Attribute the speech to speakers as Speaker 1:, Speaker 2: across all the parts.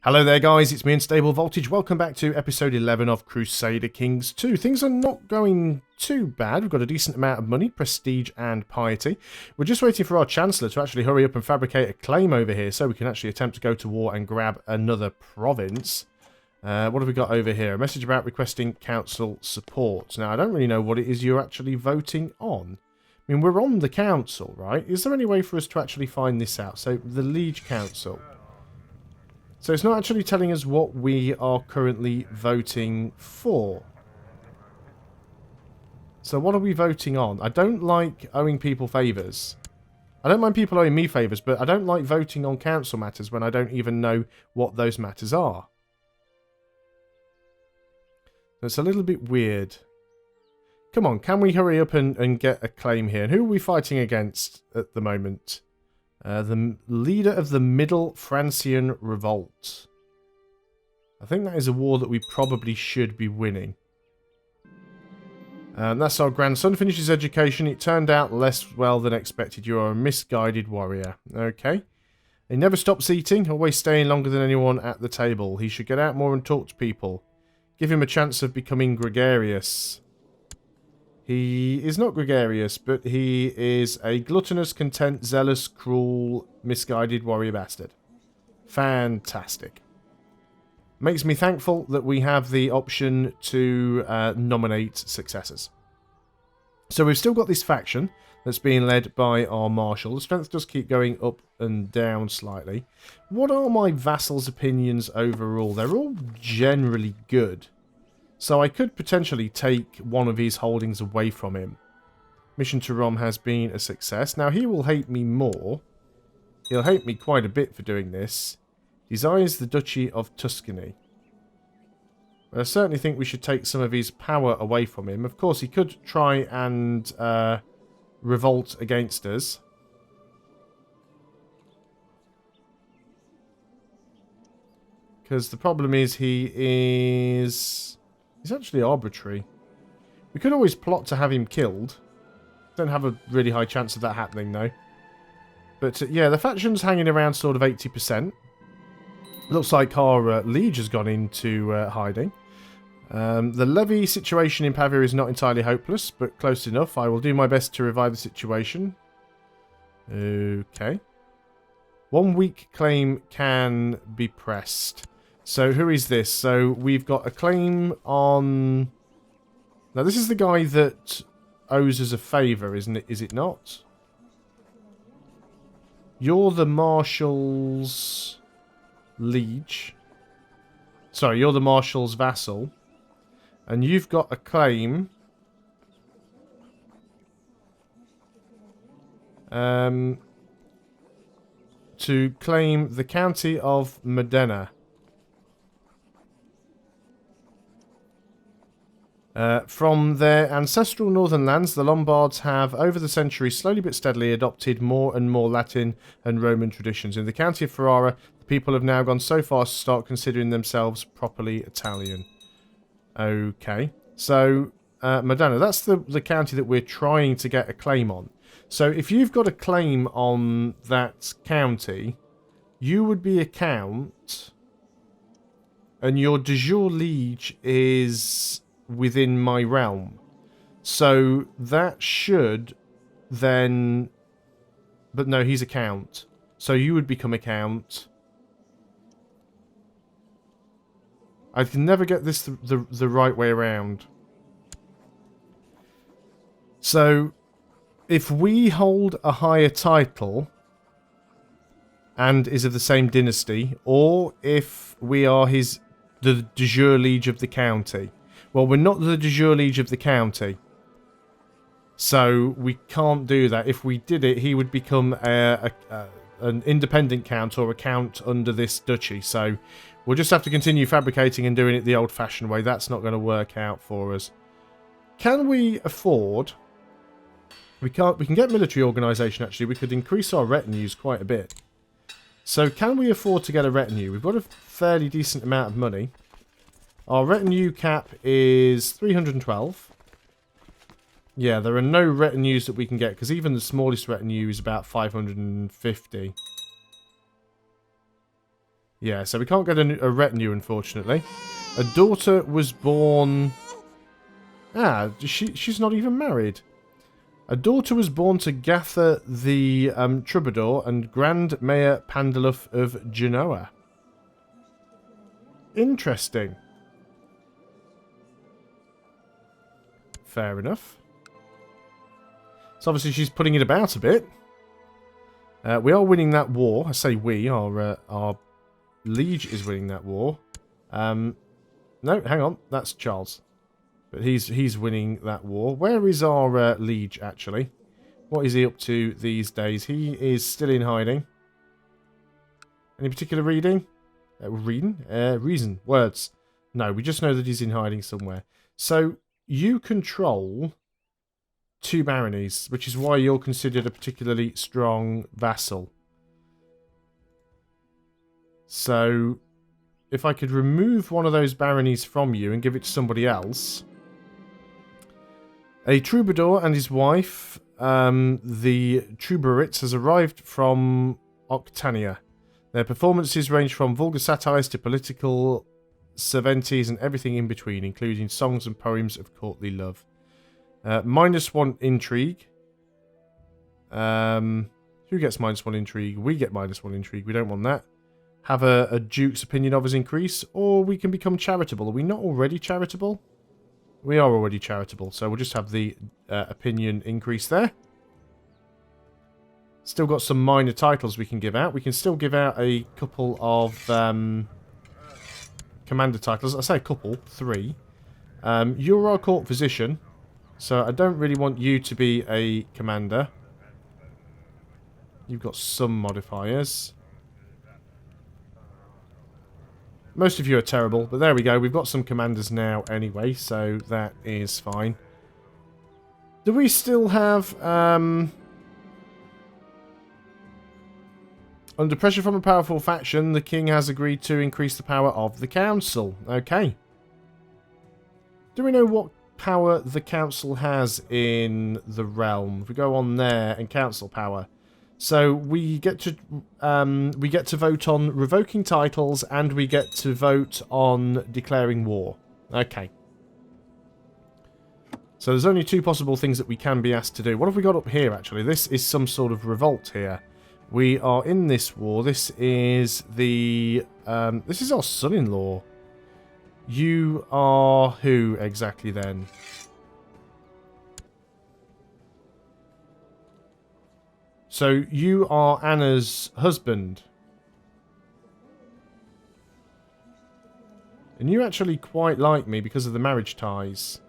Speaker 1: Hello there guys, it's me Unstable Voltage. Welcome back to episode 11 of Crusader Kings 2. Things are not going too bad. We've got a decent amount of money, prestige and piety. We're just waiting for our Chancellor to actually hurry up and fabricate a claim over here so we can actually attempt to go to war and grab another province. What have we got over here? A message about requesting council support. Now, I don't really know what it is you're actually voting on. I mean, we're on the council, right? Is there any way for us to actually find this out? So, the Liege Council. So it's not actually telling us what we are currently voting for. So what are we voting on? I don't like owing people favours. I don't mind people owing me favours, but I don't like voting on council matters when I don't even know what those matters are. It's a little bit weird. Come on, can we hurry up and get a claim here? And who are we fighting against at the moment? The leader of the Middle Francian Revolt. I think that is a war that we probably should be winning. That's our grandson. Finished his education. It turned out less well than expected. You are a misguided warrior. Okay. He never stops eating, always staying longer than anyone at the table. He should get out more and talk to people. Give him a chance of becoming gregarious. He is not gregarious, but he is a gluttonous, content, zealous, cruel, misguided warrior bastard. Fantastic. Makes me thankful that we have the option to nominate successors. So we've still got this faction that's being led by our marshal. The strength does keep going up and down slightly. What are my vassals' opinions overall? They're all generally good. So I could potentially take one of his holdings away from him. Mission to Rome has been a success. Now he will hate me more. He'll hate me quite a bit for doing this. Desires the Duchy of Tuscany. But I certainly think we should take some of his power away from him. Of course, he could try and revolt against us. Because the problem is he's actually arbitrary. We could always plot to have him killed. Don't have a really high chance of that happening, though. But, yeah, the faction's hanging around sort of 80%. Looks like our liege has gone into hiding. The levy situation in Pavia is not entirely hopeless, but close enough. I will do my best to revive the situation. Okay. 1 weak claim can be pressed. So who is this? So we've got a claim on... Now this is the guy that owes us a favour, isn't it? Is it not? You're the marshal's liege. Sorry, you're the marshal's vassal. And you've got a claim... to claim the county of Modena. From their ancestral northern lands, the Lombards have, over the centuries, slowly but steadily adopted more and more Latin and Roman traditions. In the county of Ferrara, the people have now gone so far as to start considering themselves properly Italian. Okay. So, Modena, that's the county that we're trying to get a claim on. So, if you've got a claim on that county, you would be a count, and your de jure liege is within my realm. So that should then... But no, he's a count. So you would become a count. I can never get this the right way around. So if we hold a higher title and is of the same dynasty, or if we are the de jure liege of the county. Well, we're not the de jure liege of the county. So we can't do that. If we did it, he would become an independent count or a count under this duchy. So we'll just have to continue fabricating and doing it the old-fashioned way. That's not going to work out for us. Can we afford... We can get military organisation, actually. We could increase our retinues quite a bit. So can we afford to get a retinue? We've got a fairly decent amount of money. Our retinue cap is 312. Yeah, there are no retinues that we can get, because even the smallest retinue is about 550. Yeah, so we can't get a retinue, unfortunately. A daughter was born... Ah, she's not even married. A daughter was born to Gatha the Troubadour and Grand Mayor Pandaluf of Genoa. Interesting. Fair enough. So obviously she's putting it about a bit. We are winning that war. I say we. Our liege is winning that war. No, hang on. That's Charles. But he's winning that war. Where is our liege, actually? What is he up to these days? He is still in hiding. Any particular reading? Reason? Words? No, we just know that he's in hiding somewhere. So, you control 2 baronies, which is why you're considered a particularly strong vassal. So, if I could remove one of those baronies from you and give it to somebody else... A troubadour and his wife, the Troubadourits, has arrived from Octania. Their performances range from vulgar satires to political severities and everything in between, including songs and poems of courtly love. -1 intrigue. Who gets -1 intrigue? We get -1 intrigue. We don't want that. Have a duke's opinion of us increase, or we can become charitable. Are we not already charitable? We are already charitable, so we'll just have the opinion increase there. Still got some minor titles we can give out. We can still give out a couple of commander titles. I say a couple, 3. You're our court physician, so I don't really want you to be a commander. You've got some modifiers. Most of you are terrible, but there we go. We've got some commanders now anyway, so that is fine. Do we still have... Under pressure from a powerful faction, the king has agreed to increase the power of the council. Okay. Do we know what power the council has in the realm? If we go on there and council power... So we get to vote on revoking titles, and we get to vote on declaring war. Okay. So there's only 2 possible things that we can be asked to do. What have we got up here, actually? This is some sort of revolt here. We are in this war. This is the... this is our son-in-law. You are who exactly then? So, you are Anna's husband. And you actually quite like me because of the marriage ties.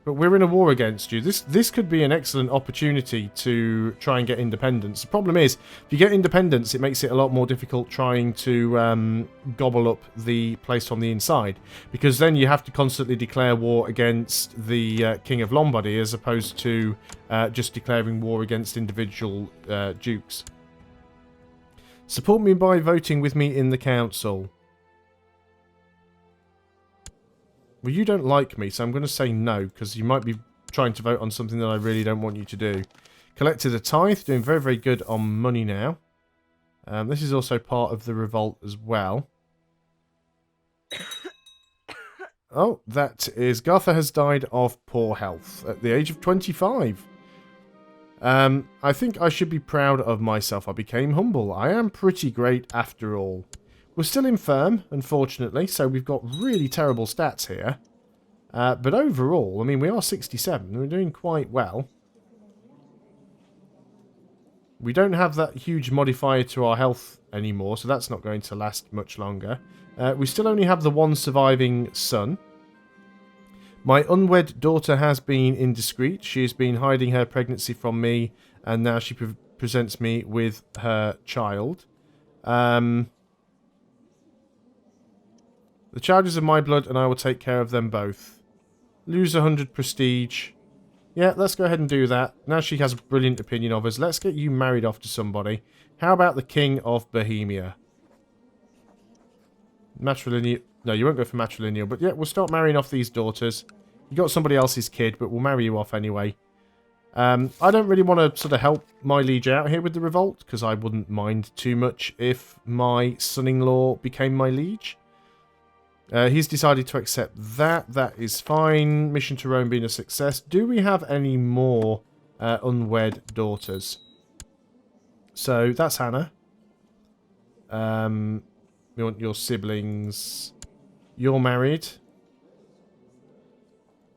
Speaker 1: But we're in a war against you. This could be an excellent opportunity to try and get independence. The problem is, if you get independence, it makes it a lot more difficult trying to gobble up the place on the inside. Because then you have to constantly declare war against the King of Lombardy, as opposed to just declaring war against individual dukes. Support me by voting with me in the council. Well, you don't like me, so I'm going to say no, because you might be trying to vote on something that I really don't want you to do. Collected a tithe, doing very, very good on money now. This is also part of the revolt as well. Oh, that is... Gartha has died of poor health at the age of 25. I think I should be proud of myself. I became humble. I am pretty great after all. We're still infirm, unfortunately, so we've got really terrible stats here. But overall, I mean, we are 67, and we're doing quite well. We don't have that huge modifier to our health anymore, so that's not going to last much longer. We still only have the 1 surviving son. My unwed daughter has been indiscreet. She has been hiding her pregnancy from me, and now she presents me with her child. The child is of my blood, and I will take care of them both. Lose 100 prestige. Yeah, let's go ahead and do that. Now she has a brilliant opinion of us. Let's get you married off to somebody. How about the King of Bohemia? Matrilineal. No, you won't go for matrilineal, but yeah, we'll start marrying off these daughters. You got somebody else's kid, but we'll marry you off anyway. I don't really want to sort of help my liege out here with the revolt, because I wouldn't mind too much if my son-in-law became my liege. He's decided to accept that. That is fine. Mission to Rome being a success. Do we have any more unwed daughters? So that's Hannah. We want your siblings. You're married.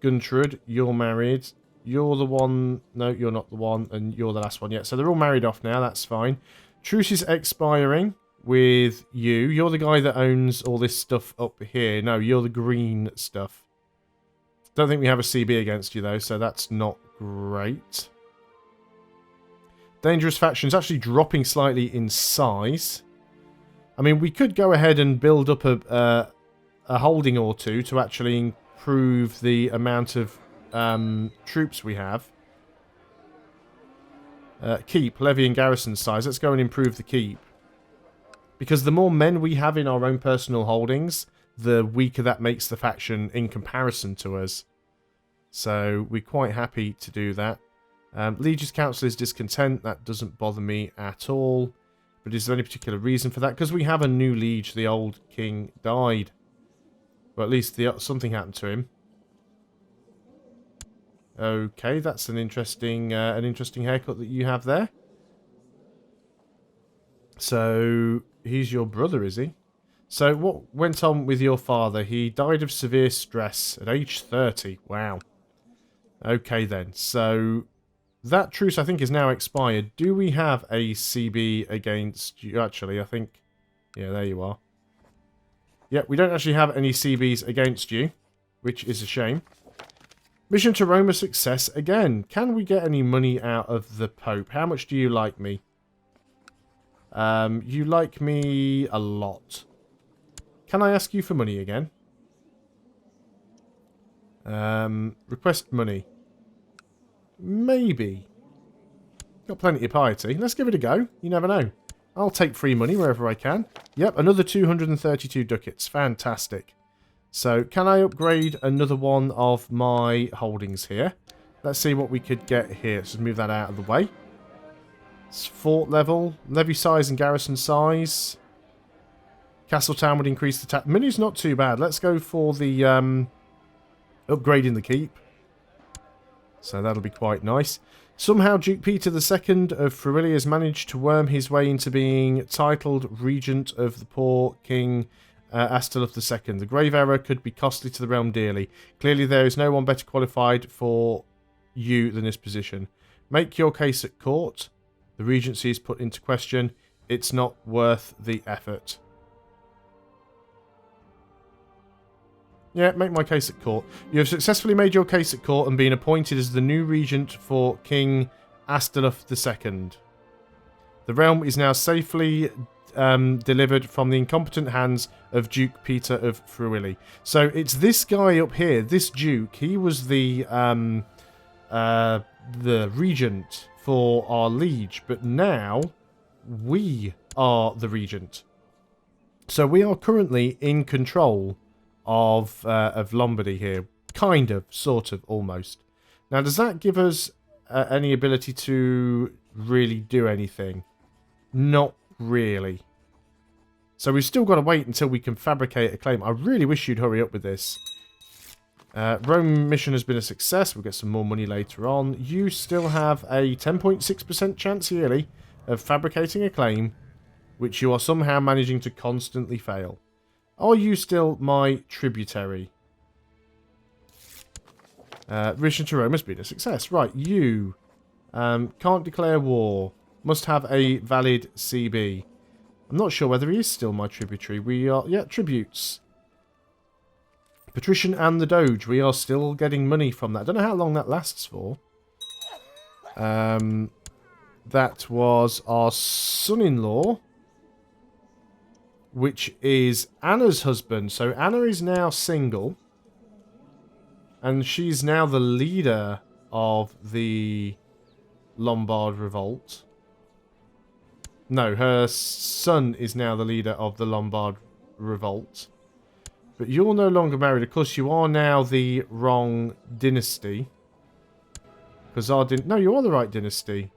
Speaker 1: Guntrud, you're married. You're the one. No, you're not the one. And you're the last one yet. So they're all married off now. That's fine. Truce is expiring with you. You're the guy that owns all this stuff up here. No, you're the green stuff. Don't think we have a CB against you, though. So that's not great. Dangerous factions actually dropping slightly in size. I mean, we could go ahead and build up a holding or two to actually improve the amount of troops we have. Keep, levy and garrison size. Let's go and improve the keep. Because the more men we have in our own personal holdings, the weaker that makes the faction in comparison to us. So we're quite happy to do that. Liege's council is discontent. That doesn't bother me at all. But is there any particular reason for that? Because we have a new liege. The old king died. Well, at least something happened to him. Okay, that's an interesting haircut that you have there. So he's your brother, is he? So what went on with your father? He died of severe stress at age 30. Wow. Okay then. So that truce, I think, is now expired. Do we have a CB against you? Actually, I think... Yeah, there you are. Yeah, we don't actually have any CBs against you, which is a shame. Mission to Rome a success again. Can we get any money out of the Pope? How much do you like me? You like me a lot. Can I ask you for money again? Request money. Maybe. Got plenty of piety. Let's give it a go. You never know. I'll take free money wherever I can. Yep, another 232 ducats. Fantastic. So, can I upgrade another one of my holdings here? Let's see what we could get here. Let's just move that out of the way. It's fort level. Levy size and garrison size. Castle town would increase the tax. Money's not too bad. Let's go for the upgrading the keep. So that'll be quite nice. Somehow Duke Peter II of Friuli has managed to worm his way into being titled regent of the poor King Astolf II. The grave error could be costly to the realm dearly. Clearly there is no one better qualified for you than this position. Make your case at court. The regency is put into question. It's not worth the effort. Yeah, make my case at court. You have successfully made your case at court and been appointed as the new regent for King Astolf II. The realm is now safely delivered from the incompetent hands of Duke Peter of Friuli. So it's this guy up here, this Duke. He was the regent for our liege, but now we are the regent. So we are currently in control of Lombardy here. Kind of, sort of, almost. Now, does that give us any ability to really do anything? Not really. So we've still got to wait until we can fabricate a claim. I really wish you'd hurry up with this. Rome mission has been a success. We'll get some more money later on. You still have a 10.6% chance yearly of fabricating a claim, which you are somehow managing to constantly fail. Are you still my tributary? Mission to Rome has been a success. Right, you can't declare war. Must have a valid CB. I'm not sure whether he is still my tributary. We are... Yeah, tributes. Patrician and the Doge. We are still getting money from that. I don't know how long that lasts for. That was our son-in-law, which is Anna's husband. So Anna is now single. And she's now the leader of the Lombard revolt. No, her son is now the leader of the Lombard revolt. But you're no longer married. Of course, you are now the wrong dynasty. Because our no, you are the right dynasty.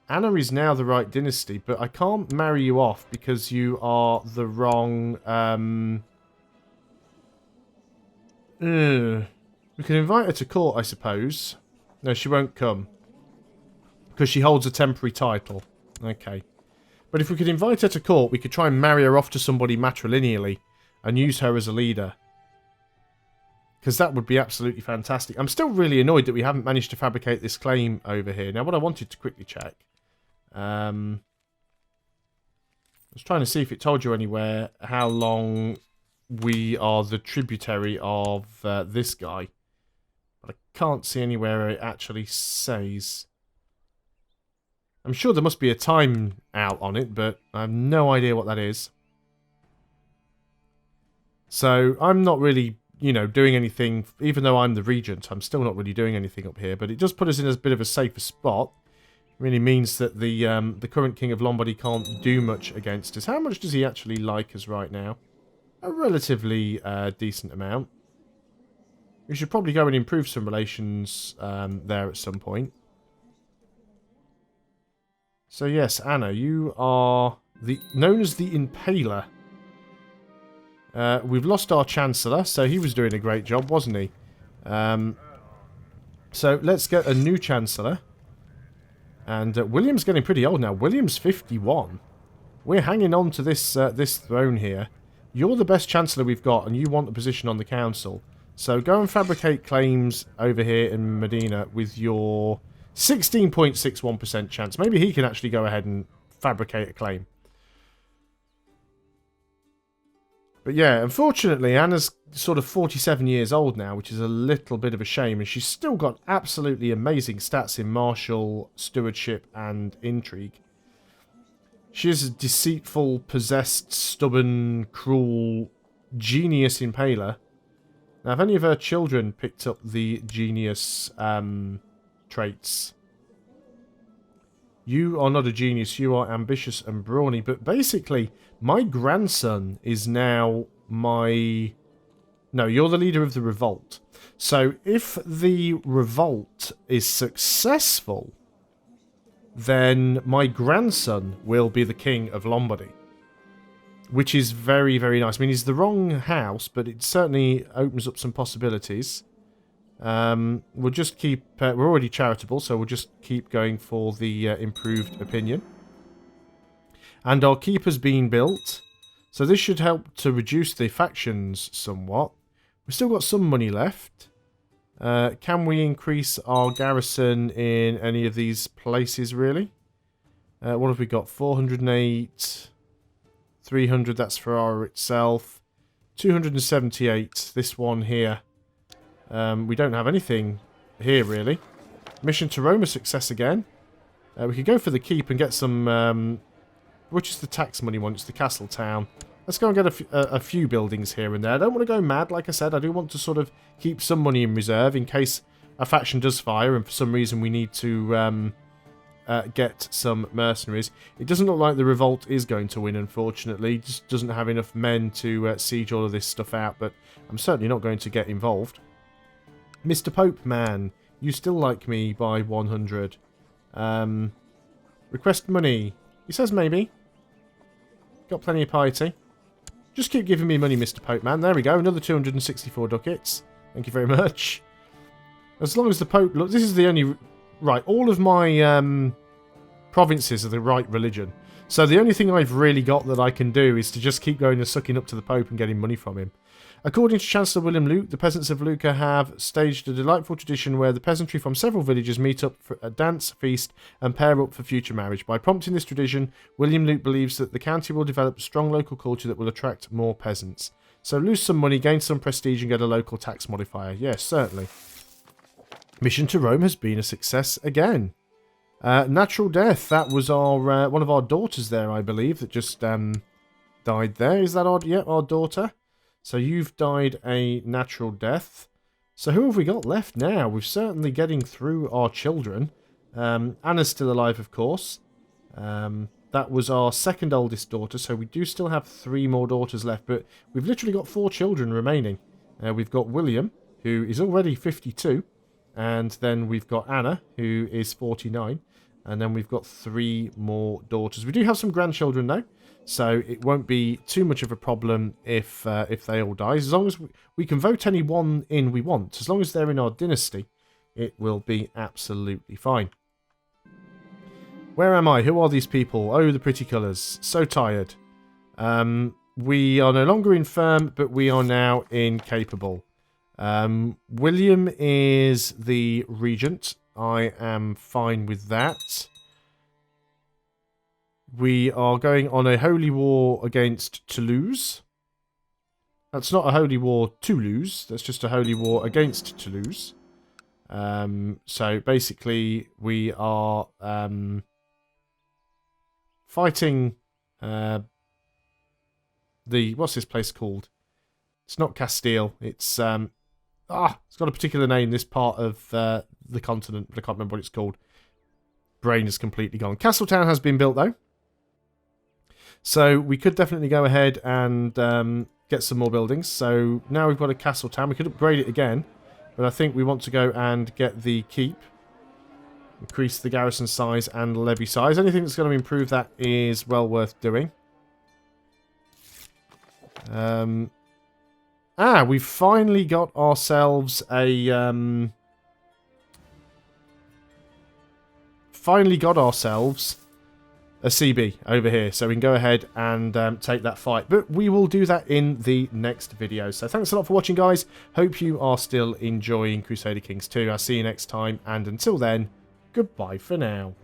Speaker 1: Anna is now the right dynasty, but I can't marry you off because you are the wrong... We can invite her to court, I suppose. No, she won't come. Because she holds a temporary title. Okay. But if we could invite her to court, we could try and marry her off to somebody matrilineally and use her as a leader. Because that would be absolutely fantastic. I'm still really annoyed that we haven't managed to fabricate this claim over here. Now, what I wanted to quickly check... I was trying to see if it told you anywhere how long we are the tributary of this guy. But I can't see anywhere it actually says. I'm sure there must be a time out on it, but I have no idea what that is. So I'm not really, you know, doing anything, even though I'm the regent, I'm still not really doing anything up here, but it does put us in a bit of a safer spot. Really means that the current king of Lombardy can't do much against us. How much does he actually like us right now? A relatively decent amount. We should probably go and improve some relations there at some point. So yes, Anna, you are known as the Impaler. We've lost our Chancellor, so he was doing a great job, wasn't he? So let's get a new Chancellor. And William's getting pretty old now. William's 51. We're hanging on to this this throne here. You're the best Chancellor we've got, and you want a position on the council. So go and fabricate claims over here in Medina with your 16.61% chance. Maybe he can actually go ahead and fabricate a claim. But yeah, unfortunately, Anna's sort of 47 years old now, which is a little bit of a shame. And she's still got absolutely amazing stats in martial, stewardship, and intrigue. She is a deceitful, possessed, stubborn, cruel, genius impaler. Now, have any of her children picked up the genius traits? You are not a genius, you are ambitious and brawny, but basically, my grandson is now my... No, you're the leader of the revolt. So, if the revolt is successful, then my grandson will be the king of Lombardy. Which is very, very nice. I mean, he's the wrong house, but it certainly opens up some possibilities. We'll just keep... we're already charitable, so we'll just keep going for the improved opinion. And our keep has been built. So this should help to reduce the factions somewhat. We've still got some money left. Can we increase our garrison in any of these places, really? What have we got? 408... 300, that's Ferrara itself. 278, this one here. We don't have anything here, really. Mission to Rome, a success again. We could go for the keep and get some... which is the tax money one? It's the castle town. Let's go and get a few buildings here and there. I don't want to go mad, like I said. I do want to sort of keep some money in reserve in case a faction does fire and for some reason we need to get some mercenaries. It doesn't look like the revolt is going to win, unfortunately. It just doesn't have enough men to siege all of this stuff out, but I'm certainly not going to get involved. Mr. Pope, man, you still like me by 100. Request money. He says maybe. Got plenty of piety. Just keep giving me money, Mr. Pope, man. There we go. Another 264 ducats. Thank you very much. As long as the Pope... Look, this is the only... Right, all of my provinces are the right religion. So the only thing I've really got that I can do is to just keep going and sucking up to the Pope and getting money from him. According to Chancellor William Luke, the peasants of Lucca have staged a delightful tradition where the peasantry from several villages meet up for a dance, feast, and pair up for future marriage. By prompting this tradition, William Luke believes that the county will develop a strong local culture that will attract more peasants. So lose some money, gain some prestige, and get a local tax modifier. Yes, certainly. Mission to Rome has been a success again. Natural death. That was our one of our daughters there, I believe, that just died there. Is that our... Yeah, our daughter. So you've died a natural death. So who have we got left now? We're certainly getting through our children. Anna's still alive, of course. that was our second oldest daughter, so we do still have 3 more daughters left, but we've literally got 4 children remaining. We've got William, who is already 52, and then we've got Anna, who is 49, and then we've got 3 more daughters. We do have some grandchildren, though, so it won't be too much of a problem if they all die. As long as we can vote anyone in we want, as long as they're in our dynasty, it will be absolutely fine. Where am I? Who are these people? Oh, the pretty colours. So tired. We are no longer infirm, but we are now incapable. William is the regent. I am fine with that. We are going on a holy war against Toulouse. That's not a holy war to lose. That's just a holy war against Toulouse. So basically, we are fighting what's this place called? It's not Castile. It's it's got a particular name. This part of the continent, but I can't remember what it's called. Brain is completely gone. Castletown has been built though, so we could definitely go ahead and get some more buildings. So now we've got a Castletown. We could upgrade it again, but I think we want to go and get the keep. Increase the garrison size and levy size. Anything that's going to improve that is well worth doing. We've finally got ourselves a CB over here, so we can go ahead and take that fight. But we will do that in the next video. So thanks a lot for watching, guys. Hope you are still enjoying Crusader Kings 2. I'll see you next time, and until then, goodbye for now.